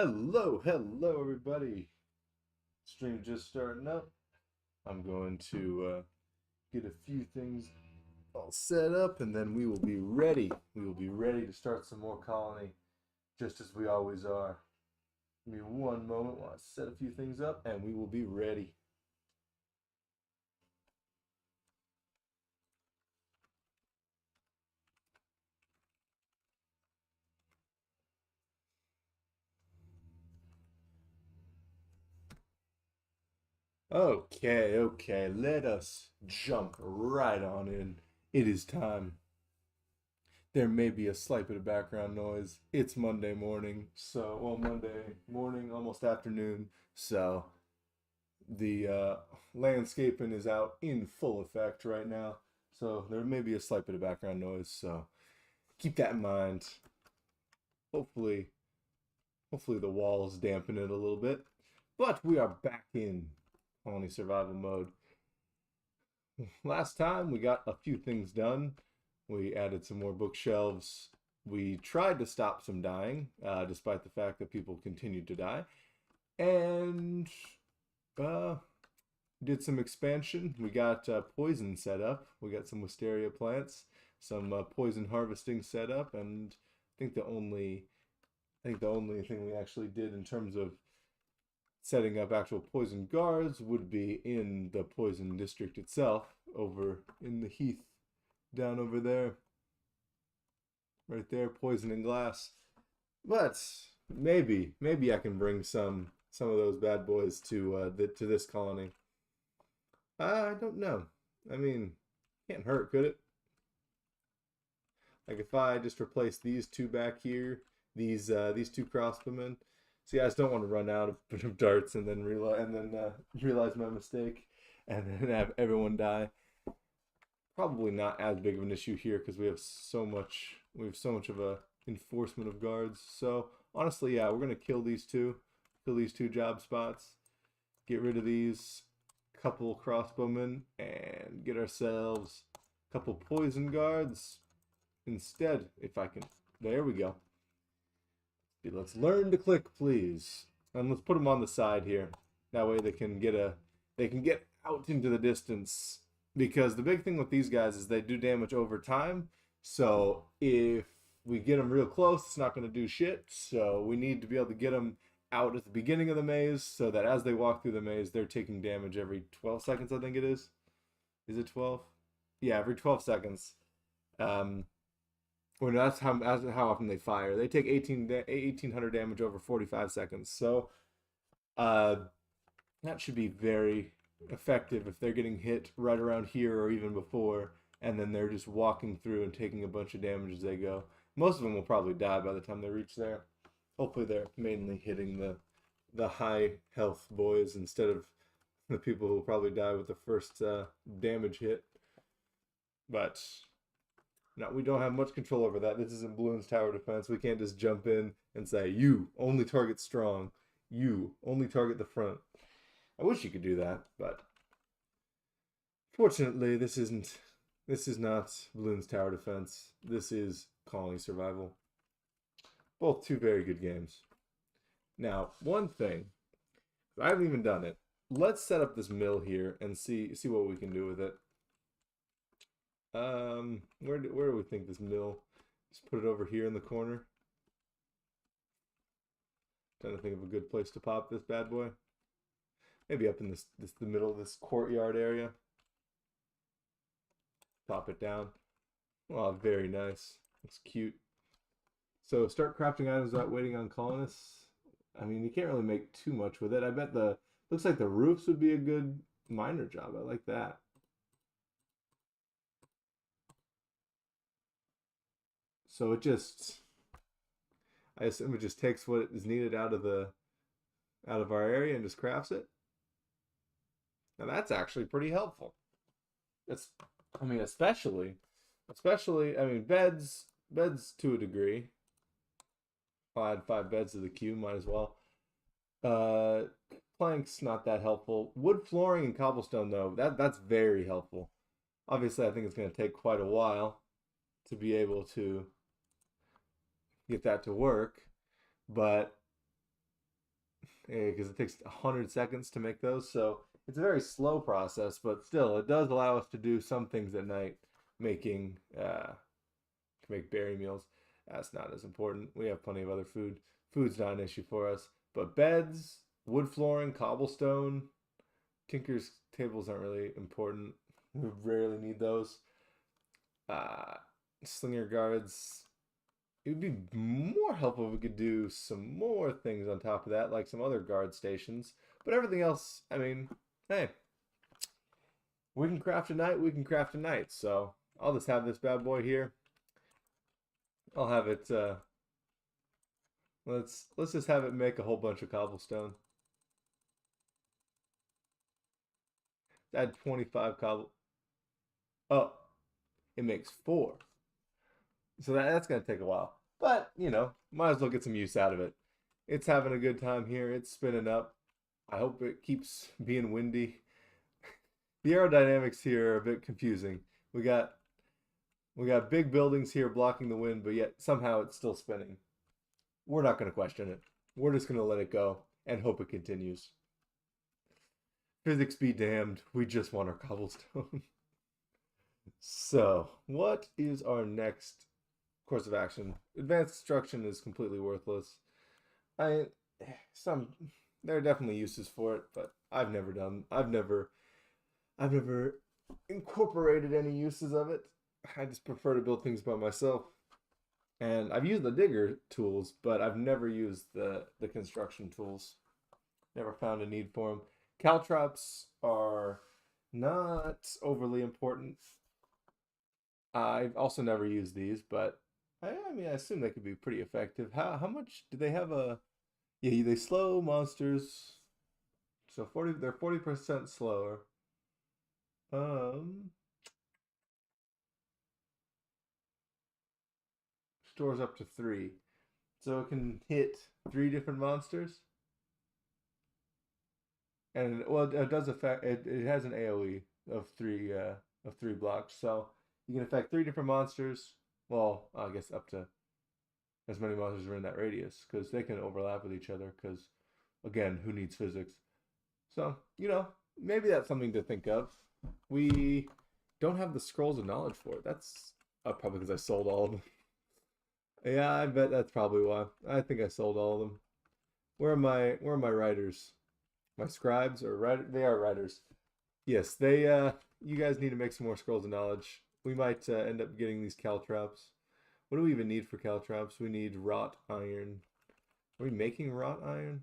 Hello, everybody. Stream just starting up. I'm going to get a few things all set up, and then we will be ready. We will be ready to start some more colony, just as we always are. Give me one moment while I set a few things up, and we will be ready. Okay. Let us jump right on in. It is time. There may be a slight bit of background noise. It's Monday morning, Monday morning, almost afternoon. So the landscaping is out in full effect right now. So there may be a slight bit of background noise. So keep that in mind. Hopefully, hopefully the walls dampen it a little bit. But we are back in colony survival mode. Last time we got a few things done. We added some more bookshelves. We tried to stop some dying, despite the fact that people continued to die. And uh, did some expansion. We got poison set up. We got some wisteria plants, some poison harvesting set up, and I think the only thing we actually did in terms of setting up actual poison guards would be in the poison district itself, over in the heath down over there, right there, poison and glass. But maybe I can bring some of those bad boys to this colony. I don't know. I mean, can't hurt, could it? Like if I just replace these two back here, these two crossbowmen. See, I just don't want to run out of darts and then realize my mistake, and then have everyone die. Probably not as big of an issue here because we have so much of a enforcement of guards. So honestly, yeah, we're gonna kill these two job spots, get rid of these couple crossbowmen, and get ourselves a couple poison guards instead. If I can, there we go. Let's learn to click, please, and let's put them on the side here. That way they can get out into the distance. Because the big thing with these guys is they do damage over time. So if we get them real close, it's not going to do shit. So we need to be able to get them out at the beginning of the maze so that as they walk through the maze, they're taking damage every 12 seconds, I think it is. Is it 12? Yeah, every 12 seconds. Well, that's how often they fire. They take 1800 damage over 45 seconds. So uh, that should be very effective if they're getting hit right around here or even before, and then they're just walking through and taking a bunch of damage as they go. Most of them will probably die by the time they reach there. Hopefully they're mainly hitting the high health boys instead of the people who will probably die with the first damage hit. But no, we don't have much control over that. This isn't Bloons Tower Defense. We can't just jump in and say, you only target strong. You only target the front. I wish you could do that, but fortunately, this is not Bloons Tower Defense. This is Colony Survival. Both two very good games. Now, one thing, I haven't even done it. Let's set up this mill here and see what we can do with it. Where do we think this mill? Just put it over here in the corner. Trying to think of a good place to pop this bad boy. Maybe up in the middle of this courtyard area. Pop it down. Oh, very nice. Looks cute. So start crafting items without waiting on colonists. I mean, you can't really make too much with it. I bet looks like the roofs would be a good miner job. I like that. So I assume it just takes what is needed out of our area and just crafts it. Now that's actually pretty helpful. It's, I mean, especially, I mean, beds to a degree. I'll add 5 beds to the queue, might as well. Uh, Planks not that helpful. Wood flooring and cobblestone though, that's very helpful. Obviously, I think it's going to take quite a while to be able to get that to work, but because it takes 100 seconds to make those. So it's a very slow process, but still, it does allow us to do some things at night, making to make berry meals. That's not as important. We have plenty of other food. Food's not an issue for us. But beds, wood flooring, cobblestone, tinker's tables aren't really important. We rarely need those. Uh, Slinger guards. It would be more helpful if we could do some more things on top of that, like some other guard stations. But everything else, I mean, hey, we can craft a night, we can craft a night. So I'll just have this bad boy here. I'll have it. Let's just have it make a whole bunch of cobblestone. Add 25 cobble. Oh, it makes 4. So that's gonna take a while. But might as well get some use out of it. It's having a good time here. It's spinning up. I hope it keeps being windy. The aerodynamics here are a bit confusing. We got we got big buildings here blocking the wind, but yet somehow it's still spinning. We're not going to question it. We're just going to let it go and hope it continues. Physics be damned. We just want our cobblestone. So, what is our next course of action? Advanced construction is completely worthless. I some there are definitely uses for it, but I've never incorporated any uses of it. I just prefer to build things by myself. And I've used the digger tools, but I've never used the construction tools. Never found a need for them. Caltrops are not overly important. I've also never used these, but I mean, I assume they could be pretty effective. How much do they have a? Yeah, they slow monsters. So 40, they're 40% slower. Um, Stores up to 3, so it can hit 3 different monsters. And well, it does affect it. It has an AOE of three blocks, so you can affect 3 different monsters. Well, I guess up to as many monsters are in that radius because they can overlap with each other. Because again, who needs physics? So maybe that's something to think of. We don't have the scrolls of knowledge for it. That's probably because I sold all of them. Yeah, I bet that's probably why. I think I sold all of them. Where are my writers? My scribes or writer? They are writers. Yes, they. You guys need to make some more scrolls of knowledge. We might end up getting these caltrops. What do we even need for caltrops? We need wrought iron. Are we making wrought iron?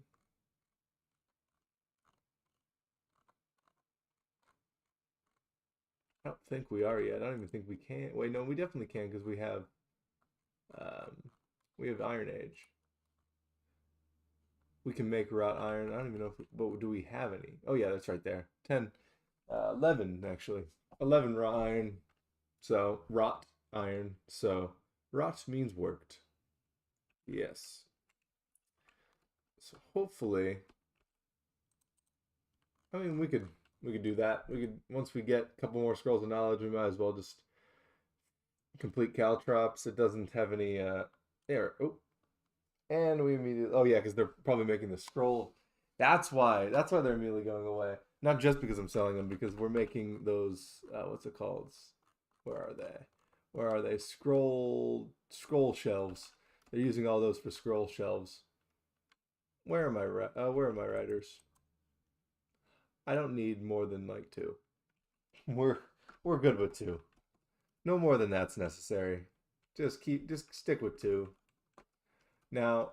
I don't think we are yet. I don't even think we can. Wait, no, we definitely can because um, we have Iron Age. We can make wrought iron. I don't even know but do we have any? Oh yeah, that's right there. 10, 11 actually. 11 raw iron. So wrought iron. So wrought means worked. Yes. So hopefully, I mean we could do that. We could once we get a couple more scrolls of knowledge, we might as well just complete caltrops. It doesn't have any there. Oh, and we immediately, oh yeah, because they're probably making the scroll. That's why they're immediately going away. Not just because I'm selling them, because we're making those. What's it called? Where are they? Where are they? Scroll shelves. They're using all those for scroll shelves. Where are my writers? I don't need more than like 2. We're we're good with 2. No more than that's necessary. Just stick with 2. Now,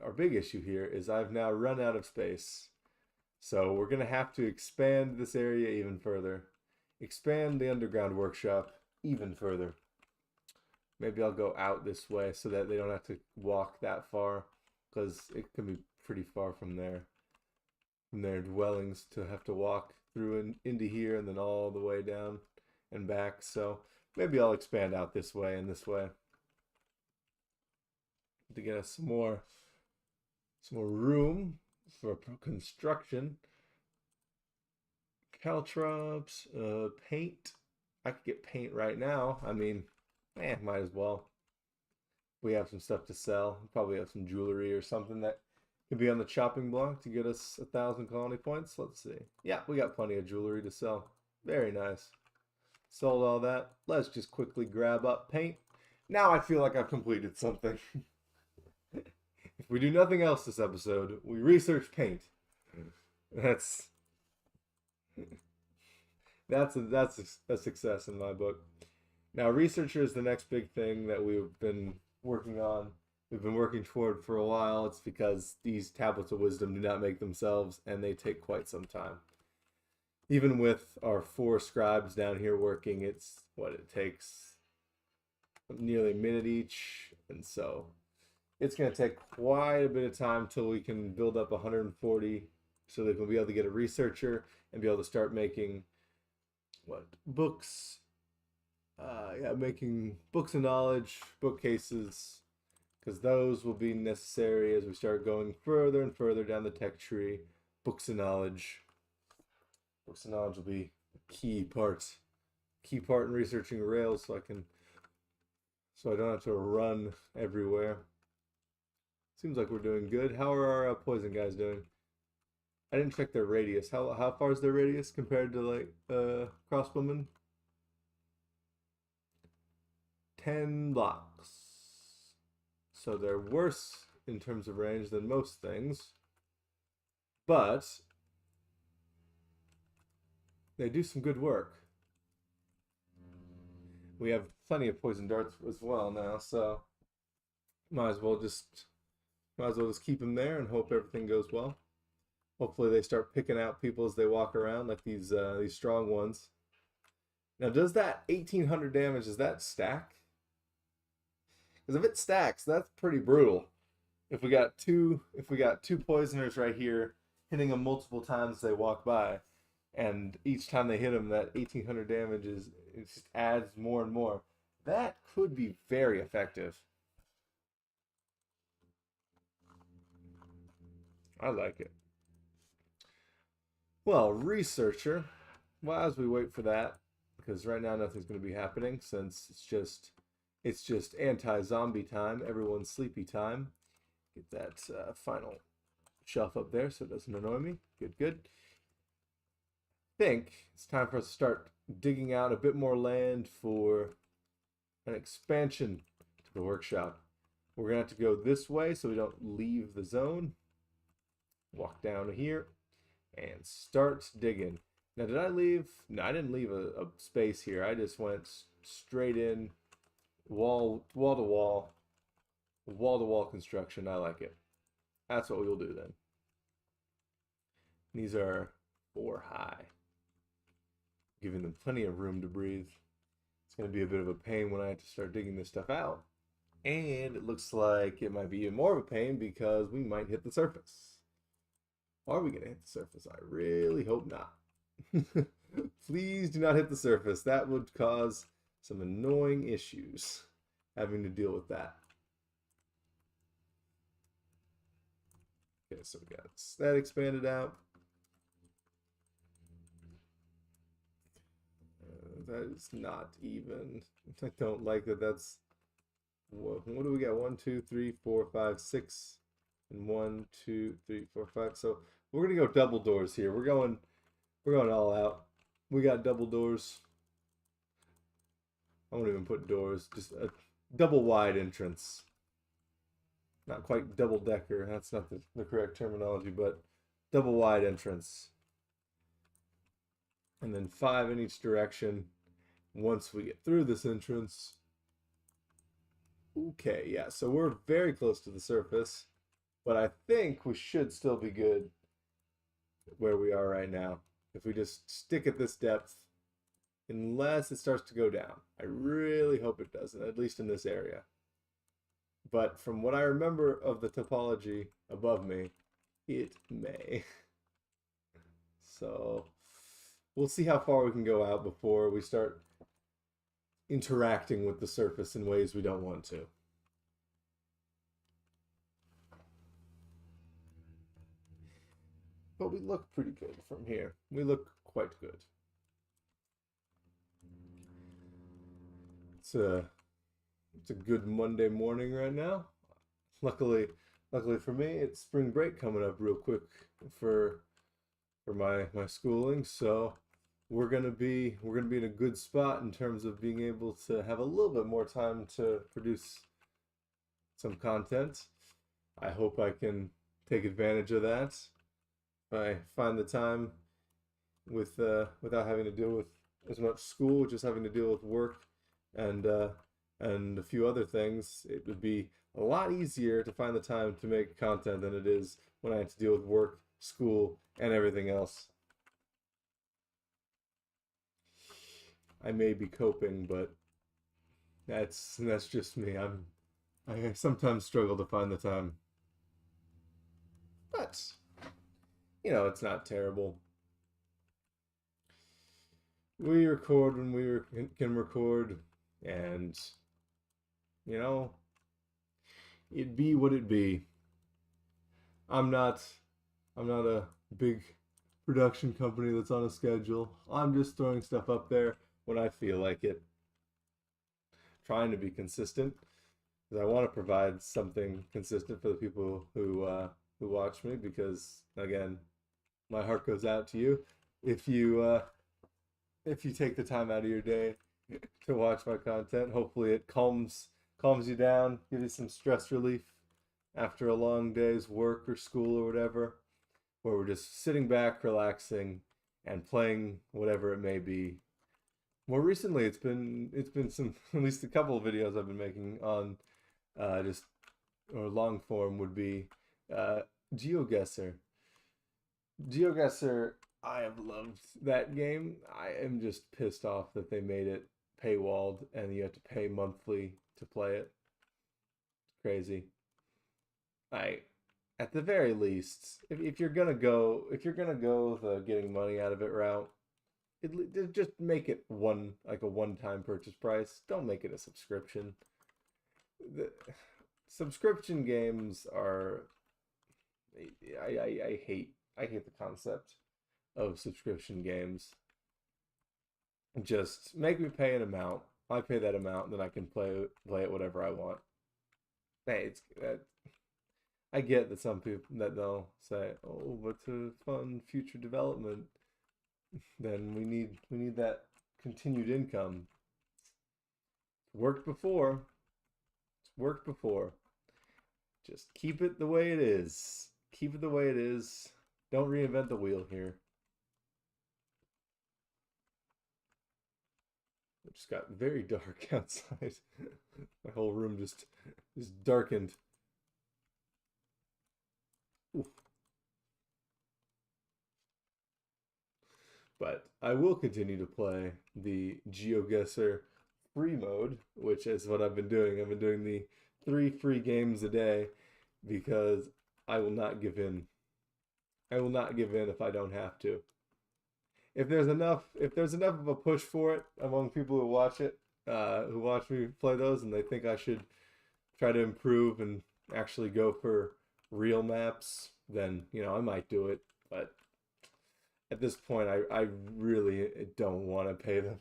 our big issue here is I've now run out of space. So we're going to have to expand this area even further. Expand the underground workshop even further. Maybe I'll go out this way so that they don't have to walk that far. Because it can be pretty far from their dwellings to have to walk through and into here and then all the way down and back. So maybe I'll expand out this way and this way to get us some more room for construction. Caltrops, paint. I could get paint right now. I mean, might as well. We have some stuff to sell. Probably have some jewelry or something that Could be on the chopping block to get us 1,000 colony points. Let's see. Yeah, we got plenty of jewelry to sell. Very nice. Sold all that. Let's just quickly grab up paint. Now I feel like I've completed something. If we do nothing else this episode, we research paint. That's a success in my book. Now, researcher is the next big thing that we've been working on. We've been working toward for a while. It's because these tablets of wisdom do not make themselves, and they take quite some time. Even with our 4 scribes down here working, it's what it takes nearly a minute each, and so it's going to take quite a bit of time till we can build up 140 so that we'll be able to get a researcher and be able to start making books. Making books of knowledge, bookcases, because those will be necessary as we start going further and further down the tech tree. Books of knowledge. Books of knowledge will be a key part in researching Rails, so I don't have to run everywhere. Seems like we're doing good. How are our poison guys doing? I didn't check their radius. How far is their radius compared to crossbowmen? 10 blocks. So they're worse in terms of range than most things, but they do some good work. We have plenty of poison darts as well now, so might as well just keep them there and hope everything goes well. Hopefully they start picking out people as they walk around, like these strong ones. Now, does that 1,800 damage, does that stack? Because if it stacks, that's pretty brutal. If we got two poisoners right here hitting them multiple times as they walk by, and each time they hit them, that 1,800 damage it just adds more and more. That could be very effective. I like it. Well, researcher. Well, as we wait for that, because right now nothing's going to be happening since it's just anti-zombie time, everyone's sleepy time. Get that final shelf up there so it doesn't annoy me. Good. I think it's time for us to start digging out a bit more land for an expansion to the workshop. We're going to have to go this way so we don't leave the zone. Walk down here and start digging. Now, did I leave? No, I didn't leave a space here. I just went straight in, wall to wall construction. I like it. That's what we will do then. These are 4 high, giving them plenty of room to breathe. It's going to be a bit of a pain when I have to start digging this stuff out. And it looks like it might be even more of a pain because we might hit the surface. Are we going to hit the surface? I really hope not. Please do not hit the surface. That would cause some annoying issues having to deal with that. Okay, so we got that expanded out. That is not even. I don't like that. That's what do we got? 1, 2, 3, 4, 5, 6, and 1, 2, 3, 4, 5. So we're gonna go double doors here. We're going all out. We got double doors. I won't even put doors. Just a double wide entrance. Not quite double decker. That's not the correct terminology, but double wide entrance. And then 5 in each direction once we get through this entrance. Okay, yeah, so we're very close to the surface, but I think we should still be good where we are right now. If we just stick at this depth, unless it starts to go down. I really hope it doesn't, at least in this area. But from what I remember of the topology above me, it may. So we'll see how far we can go out before we start interacting with the surface in ways we don't want to. But we look pretty good from here. We look quite good. It's a good Monday morning right now. Luckily luckily for me, it's spring break coming up real quick for my schooling, so we're gonna be in a good spot in terms of being able to have a little bit more time to produce some content. I hope I can take advantage of that. I find the time without having to deal with as much school, just having to deal with work and and a few other things. It would be a lot easier to find the time to make content than it is when I have to deal with work, school, and everything else. I may be coping, but that's just me. I sometimes struggle to find the time, but it's not terrible. We record when can record, and you know, it be what it be. I'm not I'm not a big production company that's on a schedule. I'm just throwing stuff up there when I feel like it, trying to be consistent because I want to provide something consistent for the people who watch me. Because again, my heart goes out to you if you take the time out of your day to watch my content. Hopefully, it calms you down, gives you some stress relief after a long day's work or school or whatever, where we're just sitting back, relaxing, and playing whatever it may be. More recently, it's been some at least a couple of videos I've been making on just or long form would be uh, GeoGuessr. GeoGuessr, I have loved that game. I am just pissed off that they made it paywalled and you have to pay monthly to play it. Crazy. I, at the very least, if you're gonna go the getting money out of it route, just make it a one-time purchase price. Don't make it a subscription. The subscription games are I hate the concept of subscription games. Just make me pay an amount. I pay that amount, then I can play it whatever I want. Hey, I get that some people that they'll say, "Oh, but to fund future development, then we need that continued income." Worked before. It's worked before. Just keep it the way it is. Keep it the way it is. Don't reinvent the wheel here. It just got very dark outside. My whole room just darkened. Oof. But I will continue to play the GeoGuessr free mode, which is what I've been doing. I've been doing the 3 free games a day because I will not give in. I will not give in if I don't have to. If there's enough of a push for it among people who watch me play those, and they think I should try to improve and actually go for real maps, then I might do it. But at this point, I really don't want to pay them.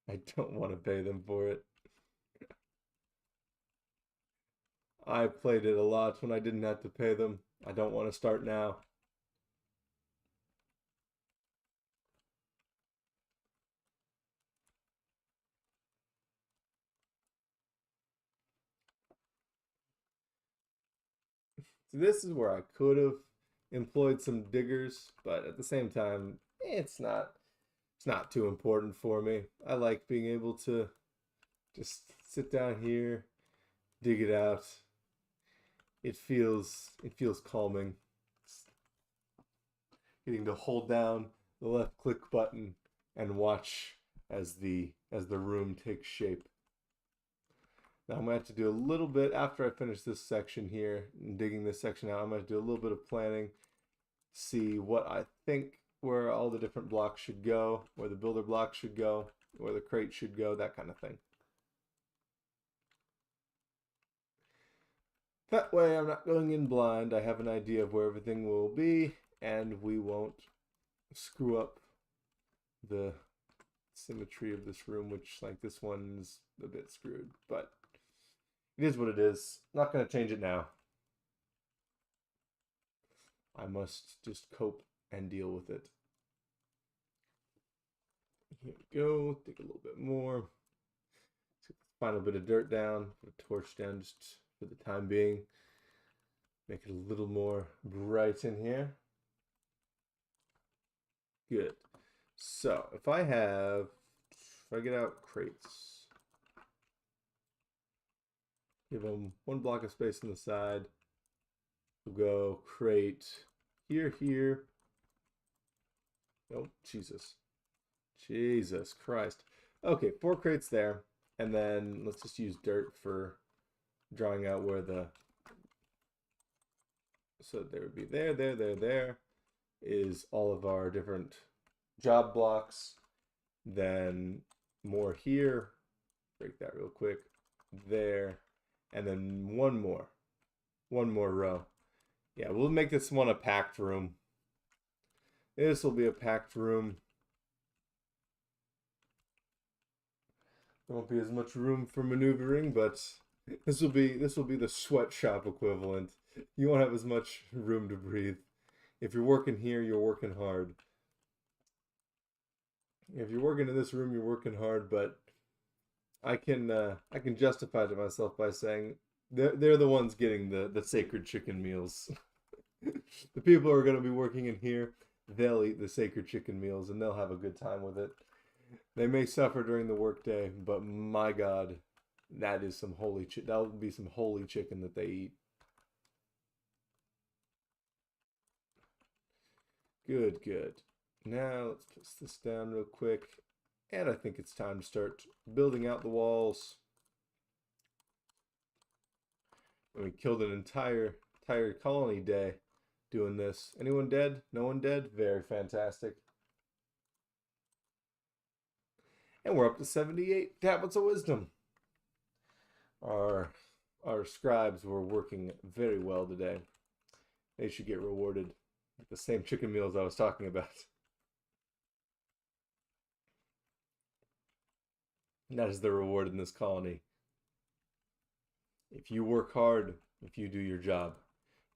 I don't want to pay them for it. I played it a lot when I didn't have to pay them. I don't want to start now. So this is where I could have employed some diggers, but at the same time, it's not too important for me. I like being able to just sit down here, dig it out. It feels calming. Getting to hold down the left click button and watch as the room takes shape. Now I'm gonna have to do a little bit after I finish this section here and digging this section out. I'm gonna do a little bit of planning, see what I think where all the different blocks should go, where the builder blocks should go, where the crate should go, that kind of thing. That way I'm not going in blind. I have an idea of where everything will be, and we won't screw up the symmetry of this room, which like this one's a bit screwed, but it is what it is. Not going to change it now. I must just cope and deal with it. Here we go. Dig a little bit more. Final bit of dirt down. Put a torch down just for the time being. Make it a little more bright in here. Good. So if I get out crates, give them one block of space on the side. We'll go crate here, here. Oh, Jesus. Jesus Christ. Okay, 4 crates there. And then let's just use dirt for drawing out where the... So there would be there is all of our different job blocks. Then more here. Break that real quick. There. And then one more. One more row. Yeah, we'll make this one a packed room. This will be a packed room. There won't be as much room for maneuvering, but this will be the sweatshop equivalent. You won't have as much room to breathe. If you're working here, you're working hard. If you're working in this room, you're working hard, but I can justify to myself by saying they're the ones getting the sacred chicken meals. The people who are going to be working in here, they'll eat the sacred chicken meals and they'll have a good time with it. They may suffer during the workday, but my God, that is some holy that will be some holy chicken that they eat. Good, good. Now let's put this down real quick. And I think it's time to start building out the walls. And we killed an entire colony day doing this. Anyone dead? No one dead? Very fantastic. And we're up to 78 tablets of wisdom. Our scribes were working very well today. They should get rewarded with the same chicken meals I was talking about. And that is the reward in this colony. If you work hard, if you do your job,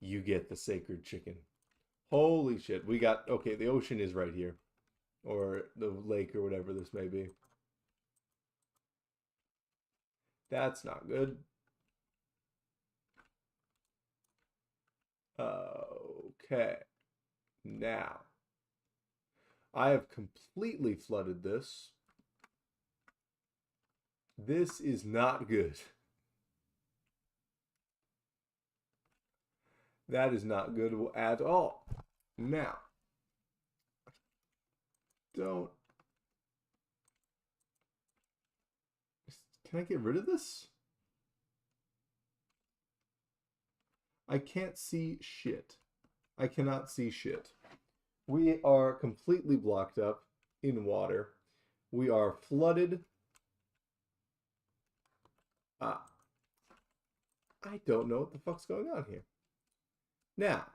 you get the sacred chicken. Holy shit. We got, okay, the ocean is right here. Or the lake or whatever this may be. That's not good. Okay. Now, I have completely flooded this. This is not good. That is not good at all. Now, can I get rid of this? I can't see shit. I cannot see shit. We are completely blocked up in water. We are flooded. I don't know what the fuck's going on here. Now,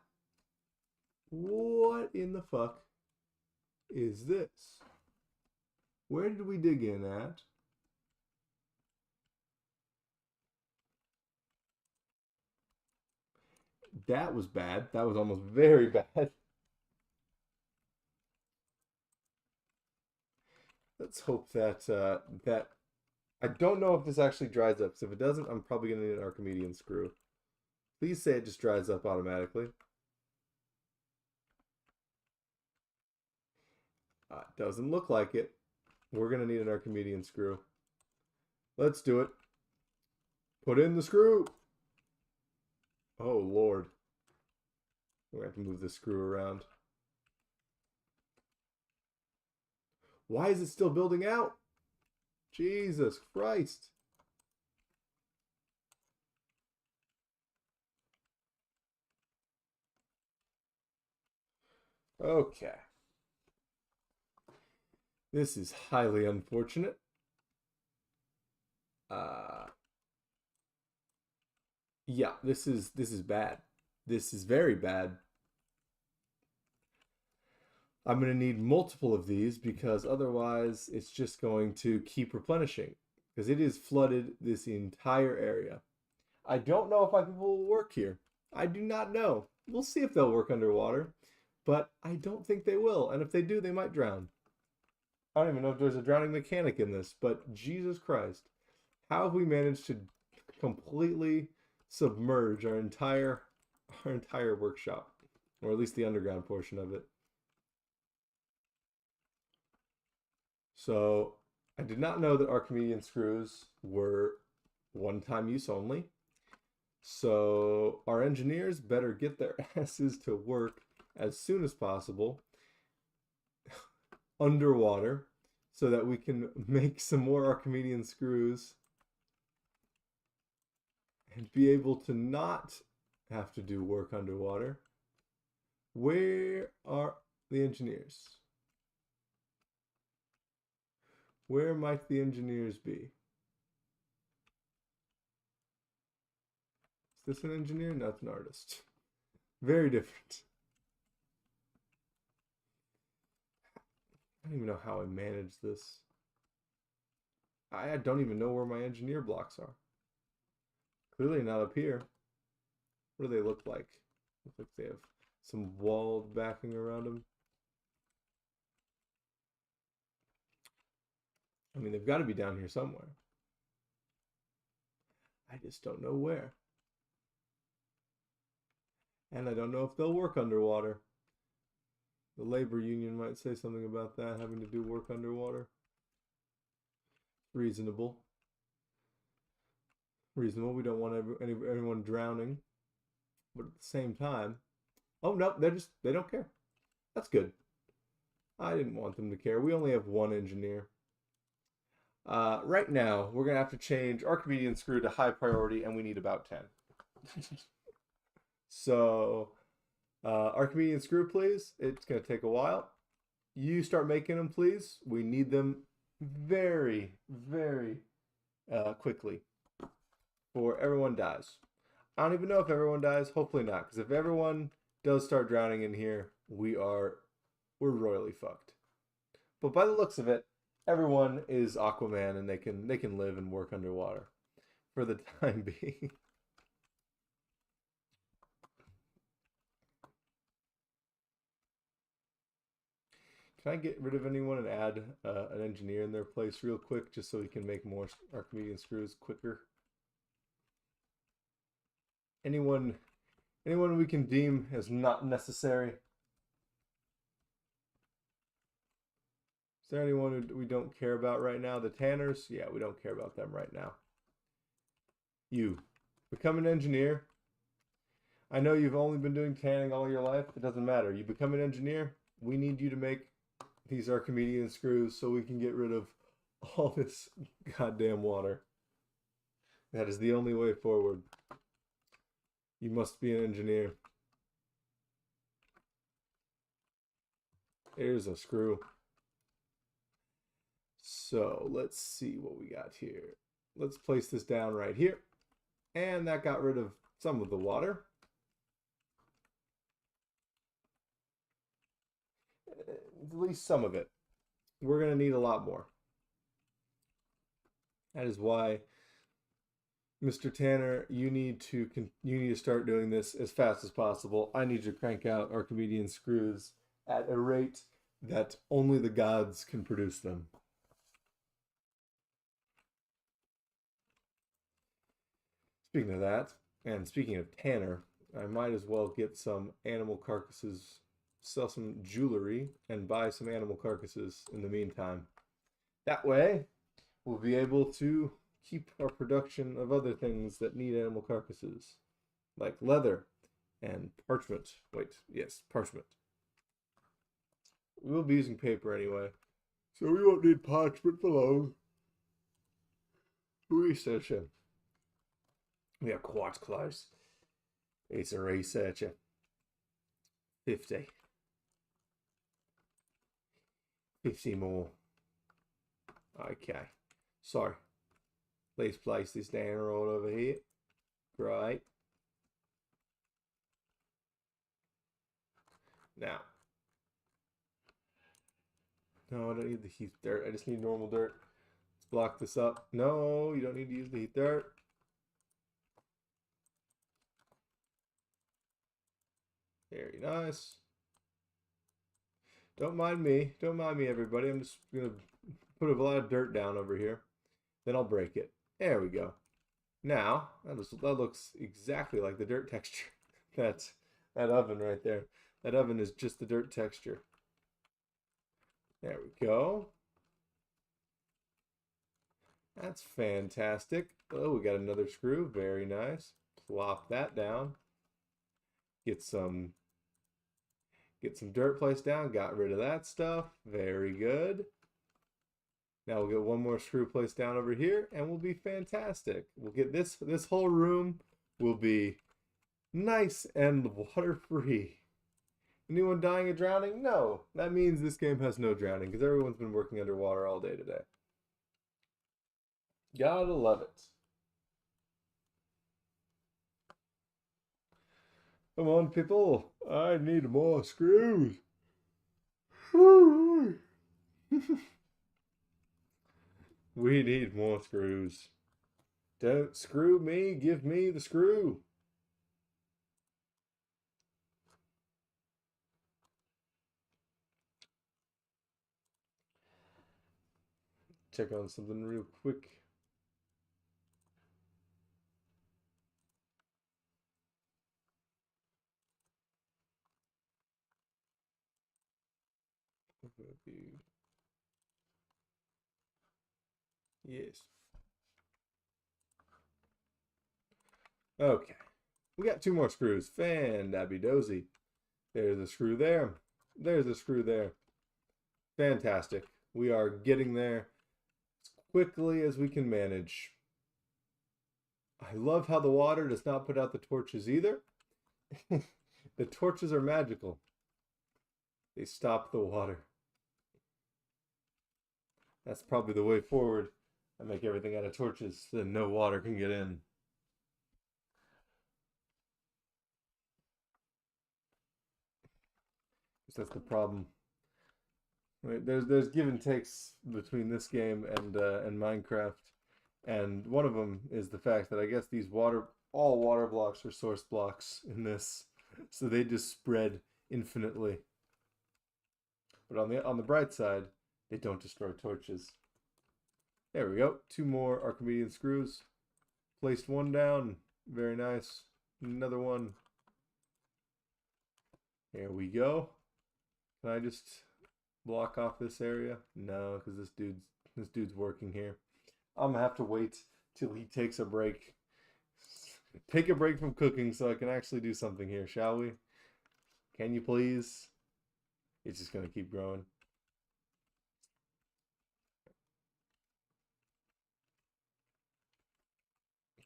what in the fuck is this? Where did we dig in at? That was bad. That was almost very bad. Let's hope that I don't know if this actually dries up. So if it doesn't, I'm probably going to need an Archimedean screw. Please say it just dries up automatically. Doesn't look like it. We're going to need an Archimedean screw. Let's do it. Put in the screw. Oh, Lord. We're going to have to move this screw around. Why is it still building out? Jesus Christ. Okay. This is highly unfortunate. Yeah, this is bad. This is very bad. I'm going to need multiple of these because otherwise it's just going to keep replenishing because it is flooded this entire area. I don't know if my people will work here. I do not know. We'll see if they'll work underwater, but I don't think they will. And if they do, they might drown. I don't even know if there's a drowning mechanic in this, but Jesus Christ, how have we managed to completely submerge our entire workshop, or at least the underground portion of it? So I did not know that Archimedean screws were one-time use only. So our engineers better get their asses to work as soon as possible underwater so that we can make some more Archimedean screws and be able to not have to do work underwater. Where are the engineers? Where might the engineers be? Is this an engineer? No, it's an artist. Very different. I don't even know how I manage this. I don't even know where my engineer blocks are. Clearly not up here. What do they look like? Look like they have some walled backing around them. I mean, they've got to be down here somewhere. I just don't know where. And I don't know if they'll work underwater. The labor union might say something about that, having to do work underwater. Reasonable. Reasonable. We don't want anyone drowning. But at the same time, oh no, they don't care. That's good. I didn't want them to care. We only have one engineer. Right now, we're gonna have to change Archimedean screw to high priority, and we need about 10. So, Archimedean screw, please. It's gonna take a while. You start making them, please. We need them very, very quickly, before everyone dies. I don't even know if everyone dies. Hopefully not, because if everyone does start drowning in here, we're royally fucked. But by the looks of it, everyone is Aquaman, and they can live and work underwater for the time being. Can I get rid of anyone and add an engineer in their place real quick, just so we can make more Archimedean screws quicker? Anyone we can deem as not necessary? Is there anyone who we don't care about right now? The Tanners? Yeah, we don't care about them right now. You. Become an engineer. I know you've only been doing tanning all your life. It doesn't matter. You become an engineer. We need you to make these Archimedean screws so we can get rid of all this goddamn water. That is the only way forward. You must be an engineer. There's a screw. So let's see what we got here. Let's place this down right here. And that got rid of some of the water. At least some of it. We're going to need a lot more. That is why, Mr. Tanner, you need to start doing this as fast as possible. I need to crank out Archimedean screws at a rate that only the gods can produce them. Speaking of that, and speaking of Tanner, I might as well get some animal carcasses, sell some jewelry, and buy some animal carcasses in the meantime. That way, we'll be able to keep our production of other things that need animal carcasses, like leather and parchment. Wait, yes, parchment. We will be using paper anyway, so we won't need parchment for long. Researcher. We have quartz close. It's a researcher. 50. 50 more. Okay. So, let's place this down right over here. Great. Now. No, I don't need the heat dirt. I just need normal dirt. Let's block this up. No, you don't need to use the heat dirt. Very nice. Don't mind me. Don't mind me, everybody. I'm just gonna put a lot of dirt down over here. Then I'll break it. There we go. Now, that looks exactly like the dirt texture. That's that oven right there. That oven is just the dirt texture. There we go. That's fantastic. Oh, we got another screw. Very nice. Plop that down. Get some dirt placed down. Got rid of that stuff. Very good. Now we'll get one more screw placed down over here and we'll be fantastic. We'll get this whole room will be nice and water-free. Anyone dying of drowning? No. That means this game has no drowning because everyone's been working underwater all day today. Gotta love it. Come on, people. I need more screws. We need more screws. Don't screw me. Give me the screw. Check on something real quick. Yes. Okay. We got two more screws. Fan-dabby-dozy. There's a screw there. There's a screw there. Fantastic. We are getting there as quickly as we can manage. I love how the water does not put out the torches either. The torches are magical. They stop the water. That's probably the way forward. I make everything out of torches so no water can get in. That's the problem. Right? There's give and takes between this game and Minecraft, and one of them is the fact that I guess all water blocks are source blocks in this, so they just spread infinitely. But on the bright side, they don't destroy torches. There we go. Two more Archimedean screws. Placed one down. Very nice. Another one. There we go. Can I just block off this area? No, because this dude's working here. I'm gonna have to wait till he takes a break. Take a break from cooking so I can actually do something here, shall we? Can you please? It's just gonna keep growing.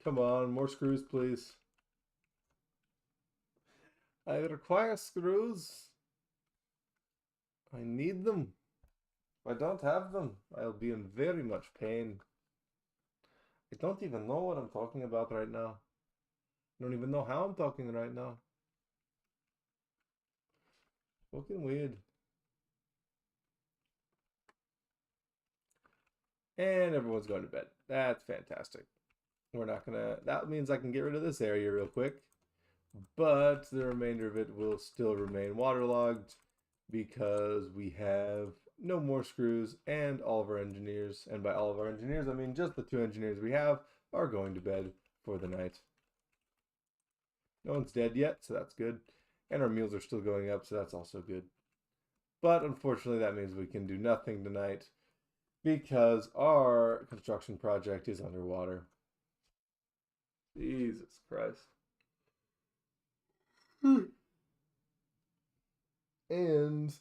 Come on, more screws, please. I require screws. I need them. If I don't have them, I'll be in very much pain. I don't even know what I'm talking about right now. I don't even know how I'm talking right now. Fucking weird. And everyone's going to bed. That's fantastic. We're not gonna, that means I can get rid of this area real quick. But the remainder of it will still remain waterlogged because we have no more screws and all of our engineers, and by all of our engineers I mean just the two engineers we have, are going to bed for the night. No one's dead yet, so that's good. And our meals are still going up, so that's also good. But unfortunately that means we can do nothing tonight because our construction project is underwater. Jesus Christ. And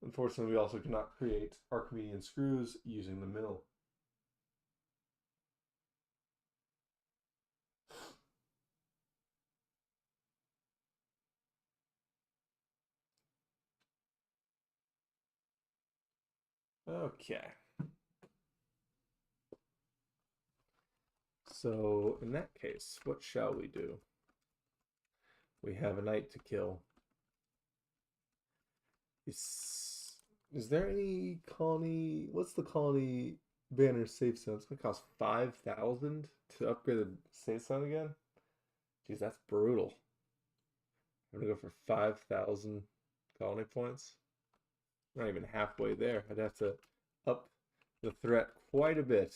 unfortunately, we also cannot create Archimedean screws using the mill. Okay. So in that case, what shall we do? We have a night to kill. Is there any colony? What's the colony banner safe zone? It's gonna cost 5,000 to upgrade the safe zone again. Jeez, that's brutal. I'm gonna go for 5,000 colony points. Not even halfway there. I'd have to up the threat quite a bit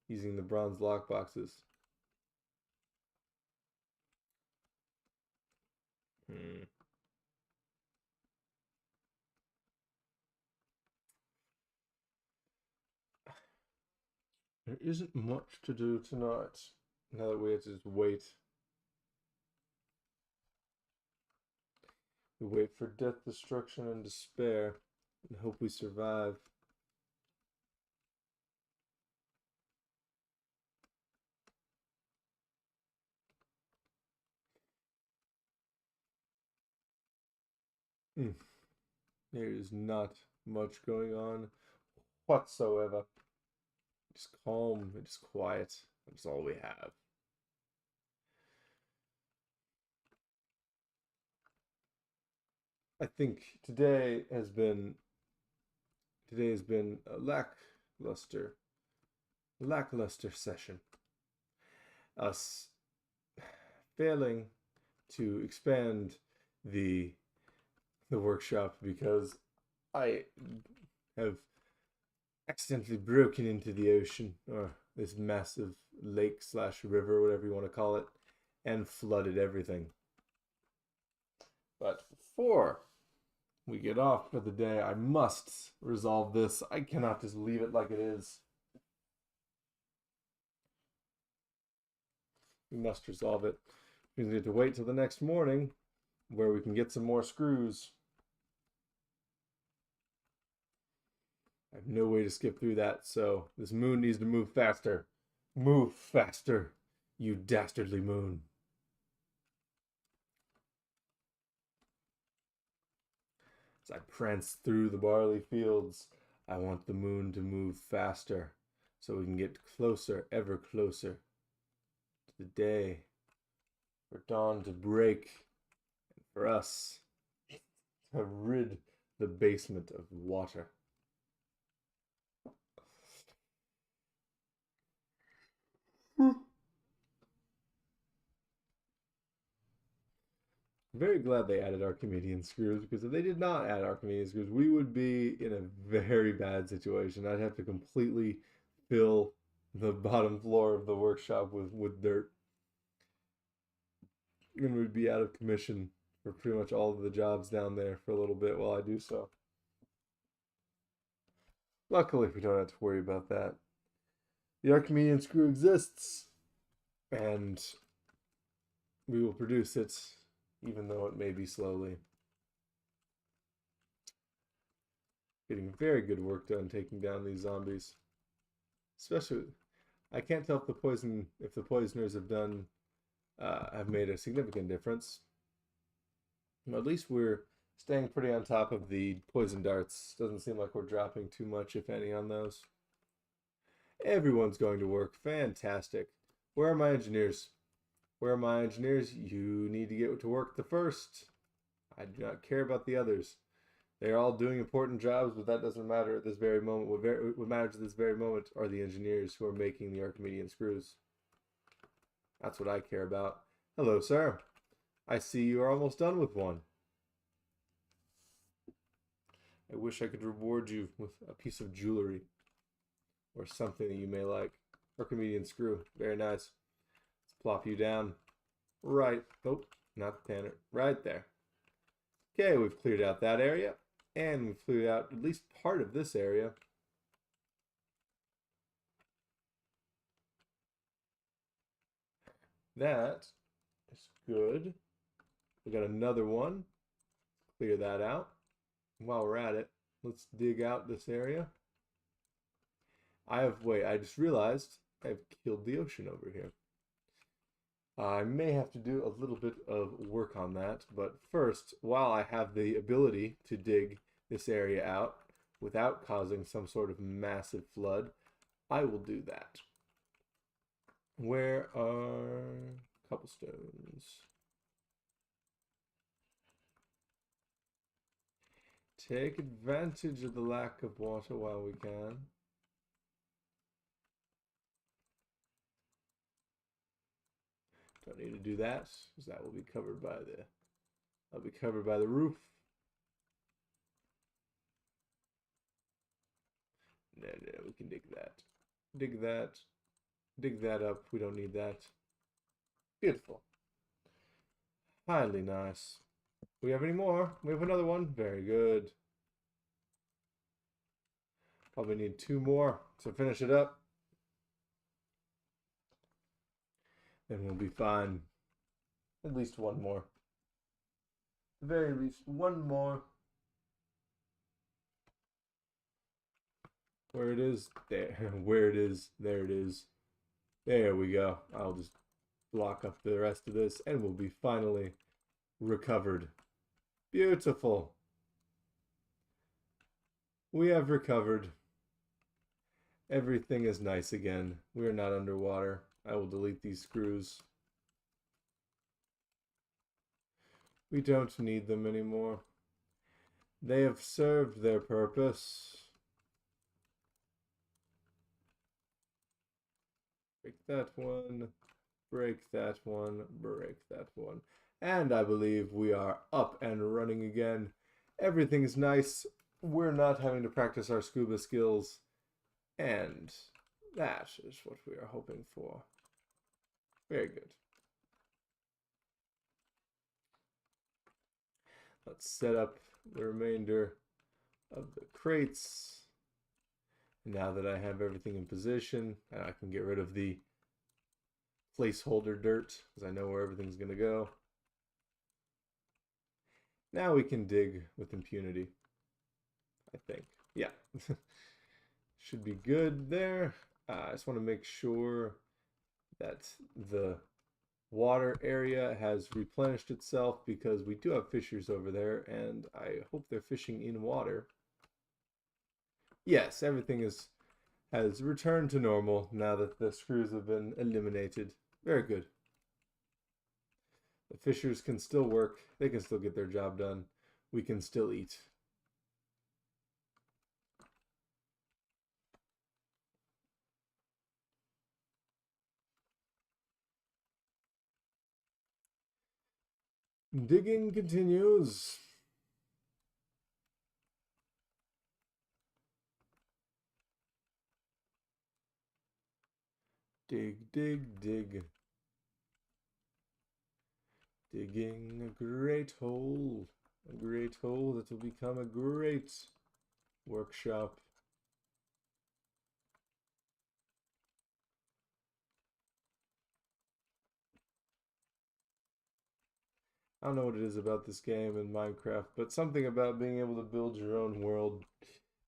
using the bronze lockboxes. Hmm. There isn't much to do tonight. Now that we have to just wait. We wait for death, destruction, and despair, and hope we survive. Mm. There is not much going on whatsoever. Just calm, just quiet. That's all we have. I think today has been a lackluster session. Us failing to expand the the workshop because I have accidentally broken into the ocean, or this massive lake slash river, whatever you want to call it, and flooded everything. But before we get off for the day, I must resolve this. I cannot just leave it like it is. We must resolve it. We need to wait till the next morning where we can get some more screws. I have no way to skip through that, so this moon needs to move faster. Move faster, you dastardly moon. As I prance through the barley fields, I want the moon to move faster so we can get closer, ever closer to the day, for dawn to break, and for us to rid the basement of water. Very glad they added Archimedean screws, because if they did not add Archimedean screws, we would be in a very bad situation. I'd have to completely fill the bottom floor of the workshop with dirt, and we'd be out of commission for pretty much all of the jobs down there for a little bit while I do so. Luckily, we don't have to worry about that. The Archimedean screw exists, and we will produce it, even though it may be slowly. Getting very good work done taking down these zombies. Especially, I can't tell if the poisoners have made a significant difference. Well, at least we're staying pretty on top of the poison darts. Doesn't seem like we're dropping too much, if any, on those. Everyone's going to work. Fantastic. Where are my engineers? Where are my engineers? You need to get to work the first. I do not care about the others. They're all doing important jobs, but that doesn't matter at this very moment. What matters at this very moment are the engineers who are making the Archimedean screws. That's what I care about. Hello, sir. I see you are almost done with one. I wish I could reward you with a piece of jewelry or something that you may like. Archimedean screw. Very nice. Let's plop you down. Right. Oh, not the tanner. Right there. Okay, we've cleared out that area. And we've cleared out at least part of this area. That is good. We got another one. Clear that out. While we're at it, let's dig out this area. I just realized I've killed the ocean over here. I may have to do a little bit of work on that, but first, while I have the ability to dig this area out without causing some sort of massive flood, I will do that. Where are cobblestones? Take advantage of the lack of water while we can. Don't need to do that, because that will be covered by the I'll be covered by the roof. No, we can dig that. Dig that. Dig that up. We don't need that. Beautiful. Highly nice. Do we have any more? We have another one. Very good. Probably need 2 more to finish it up. And we'll be fine. At least 1 more. At the very least 1 more. Where it is, there. Where it is, there it is. There we go. I'll just block up the rest of this and we'll be finally recovered. Beautiful. We have recovered. Everything is nice again. We are not underwater. I will delete these screws. We don't need them anymore. They have served their purpose. Break that one. Break that one. Break that one. And I believe we are up and running again. Everything's nice. We're not having to practice our scuba skills. And that is what we are hoping for. Very good. Let's set up the remainder of the crates. Now that I have everything in position, I can get rid of the placeholder dirt because I know where everything's going to go. Now we can dig with impunity, I think. Yeah. Should be good there. I just want to make sure that the water area has replenished itself because we do have fishers over there and I hope they're fishing in water. Yes, everything has returned to normal now that the screws have been eliminated. Very good. The fishers can still work. They can still get their job done. We can still eat. Digging continues. Dig, dig, dig. Digging a great hole. A great hole that will become a great workshop. I don't know what it is about this game and Minecraft, but something about being able to build your own world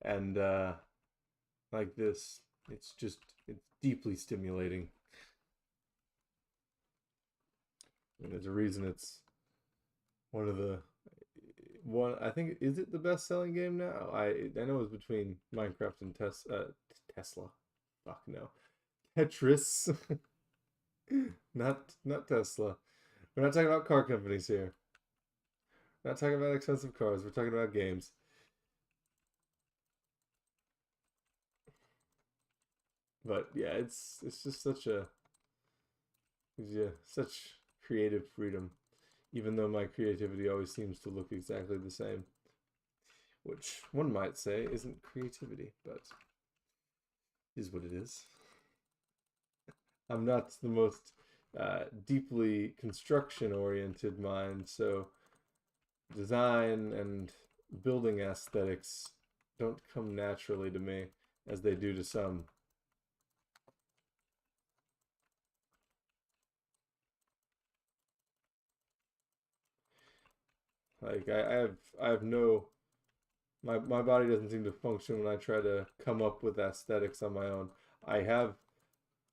and like this, it's deeply stimulating. And there's a reason it's one of the I think, is it the best-selling game now? I know it's between Minecraft and Tesla. Fuck no. Tetris. Not Tesla. We're not talking about car companies here. We're not talking about expensive cars. We're talking about games. But yeah, it's just such creative freedom. Even though my creativity always seems to look exactly the same. Which one might say isn't creativity, but is what it is. I'm not the most deeply construction-oriented mind, so design and building aesthetics don't come naturally to me as they do to some. Like I have no my body doesn't seem to function when I try to come up with aesthetics on my own. I have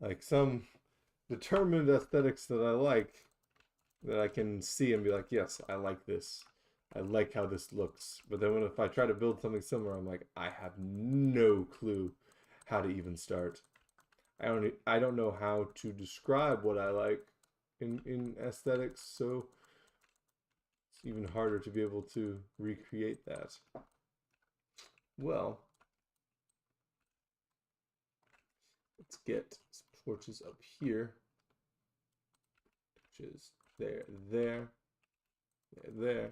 like some determined aesthetics that I like that I can see and be like, yes, I like this. I like how this looks. But then if I try to build something similar, I'm like, I have no clue how to even start. I don't know how to describe what I like in aesthetics, so it's even harder to be able to recreate that. Well, let's get some torches up here, which is there, there, there,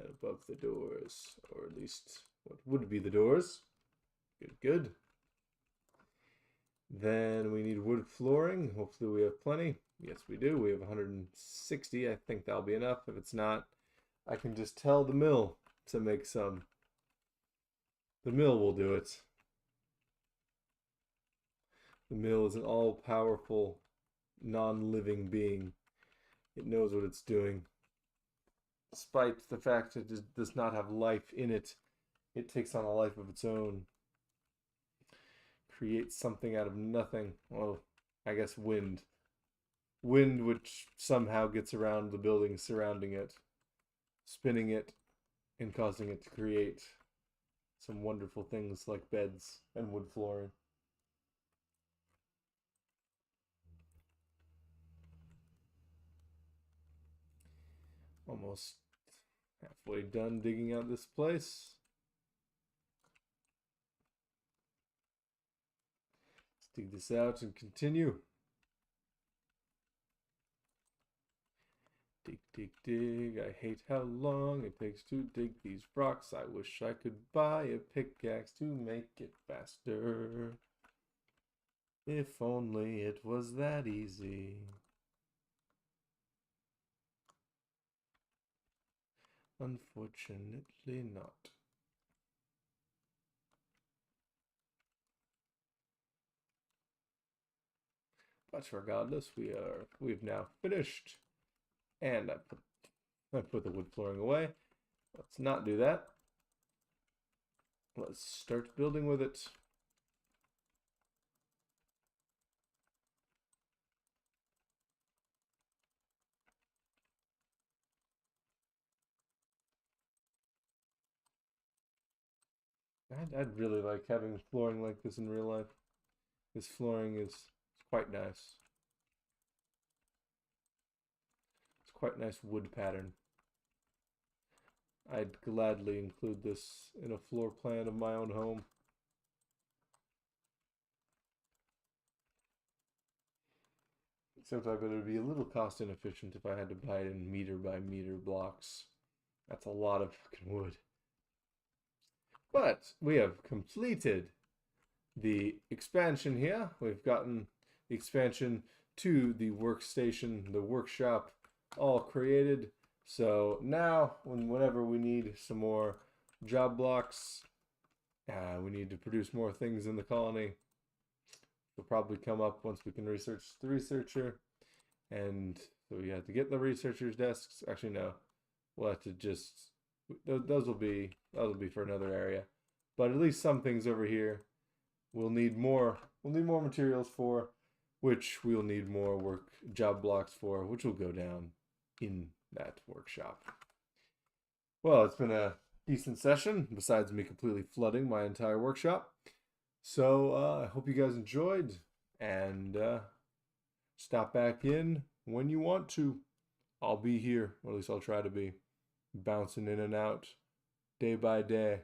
then above the doors, or at least what would be the doors. Good, good. Then we need wood flooring. Hopefully we have plenty. Yes, we do. We have 160. I think that'll be enough. If it's not, I can just tell the mill to make some. The mill will do it. The mill is an all-powerful, non-living being. It knows what it's doing. Despite the fact that it does not have life in it, it takes on a life of its own. Creates something out of nothing. Well, I guess wind. Wind which somehow gets around the building surrounding it, spinning it and causing it to create some wonderful things like beds and wood flooring. Almost halfway done digging out this place. Let's dig this out and continue. Dig, dig, dig. I hate how long it takes to dig these rocks. I wish I could buy a pickaxe to make it faster. If only it was that easy. Unfortunately not. But regardless, we've now finished. And I put the wood flooring away. Let's not do that. Let's start building with it. I'd really like having flooring like this in real life. This flooring is quite nice. It's quite nice wood pattern. I'd gladly include this in a floor plan of my own home. Except I bet it would be a little cost inefficient if I had to buy it in meter by meter blocks. That's a lot of fucking wood. But we have completed the expansion here. We've gotten the expansion to the workstation, the workshop, all created. So now, whenever we need some more job blocks, we need to produce more things in the colony. Will probably come up once we can research the researcher. And so we have to get the researcher's desks. Actually, no. We'll have to just... Those will be for another area. But at least some things over here we'll need more materials for, which we'll need more job blocks for, which will go down in that workshop. Well, it's been a decent session, besides me completely flooding my entire workshop. So I hope you guys enjoyed, and stop back in when you want to. I'll be here, or at least I'll try to be, bouncing in and out day by day.